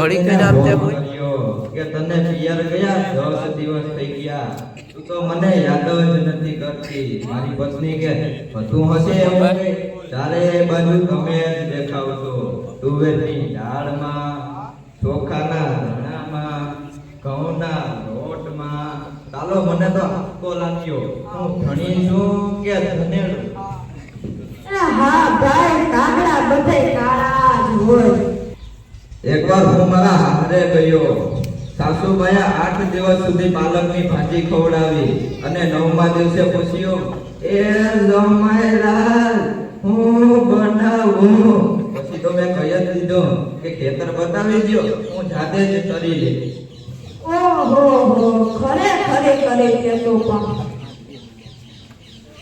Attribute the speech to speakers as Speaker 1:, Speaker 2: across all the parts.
Speaker 1: ઘડી કરી આપજે કોઈ
Speaker 2: કે તને પિયર ગયા 10 દિવસ થઈ ગયા, તું તો મને યાદ જ નથી કરતી. મારી પત્ની કે તું હશે એવું ચારે બાજુ તમે જ દેખાવશો. તુવેરની દાળમાં, ચોખાના દાણામાં, ઘઉંના લોટમાં. ચાલો મને તો આપકો લાગ્યો, હું ધણી છું કે ધનેડું?
Speaker 3: હા ભાઈ, કાગડા બધે કાળા જ હોય.
Speaker 2: એકવાર હું મારા હારે ગયો. સાસુબાઈએ 8 દિવસ સુધી પાલકની ભાજી ખવડાવી અને 9મા દિવસે પૂછ્યું, એ જમાઈલાલ હું બનાવું? પછી તો મેં કહી જ દીધું કે ખેતર બતાવી દો, હું જાતે જ કરી લઈશ.
Speaker 3: ઓહો હો, ખરેખર કરે તો પણ.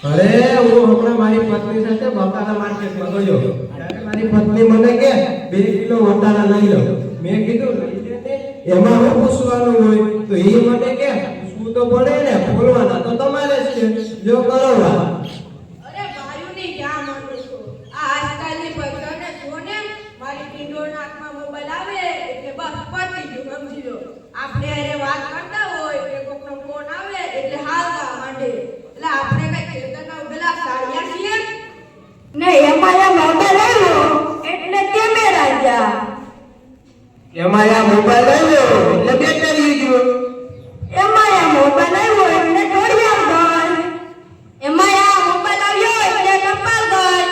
Speaker 4: અરે હું હમણાં મારી પત્ની સાથે બકાલા માર્કેટમાં ગયો. ત્યારે મારી પત્ની મને કે 2 કિલો વટાણા લઈ લો. મેં કીધું લઈ લે ને, એમાં હું પૂછવાનું હોય? તો એ મને કે પૂછવું તો પડે ને, બોલવાના તો તમારે જ છે, જો કરો વાત.
Speaker 5: અરે ભાઈઓની ક્યાં માનું છો? આ આજકાલની પૈસાને જોને, મારી ટીંડોળના હાથમાં મોબાઈલ આવે એટલે બસ પતી ગયું, સમજી લો. આપણે અરે વાત કરતા હોય કે કોકનો ફોન આવે એટલે હાલવા માંડે. એટલે આપણે કઈ ખેતરના ઉભેલા સાડિયા છીએ
Speaker 3: ને એમાં આ મોબાઈલ આવ્યો એટલે કેમેરા ગયા.
Speaker 4: એમાં આ મોબાઈલ આવ્યો એટલે બેટરી ગયો.
Speaker 3: એમાં આ મોબાઈલ આવ્યો એટલે ઘડિયાળ ગઈ. એમાં આ મોબાઈલ આવ્યો એટલે કપાલ ગઈ.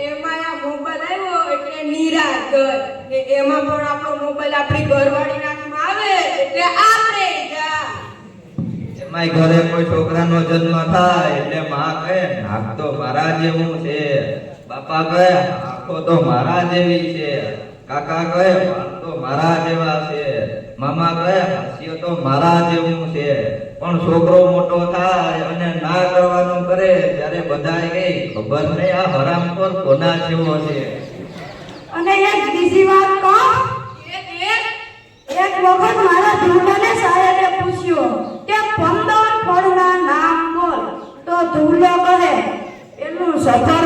Speaker 5: એમાં આ મોબાઈલ આવ્યો એટલે નિરાશ ગઈ. ને એમાં પણ આપણો મોબાઈલ આપણી ઘરવાળી નાખમાં આવે એટલે આપણે જા.
Speaker 2: એમાંય ઘરે કોઈ છોકરાનો જન્મ થાય એટલે માં કહે નાક તો મારા જેવું છે, બાપા કહે આંખો તો મારા જેવી છે, કાકા કહે વાળ તો મારા જેવા છે, મામા કહે હાસ્ય તો મારા જેવું છે. પણ છોકરો મોટો થાય અને ના કરવાનું કરે ત્યારે બધાય કઈ ખબર નહીં આ હરામખોર કોના જેવો છે.
Speaker 3: અને એક બીજી વાત કહું. એક વખત મારા ધૂળને સાહેબે પૂછ્યું કે 15 ફળના નામ બોલ. તો ધૂળો કહે એનું સફર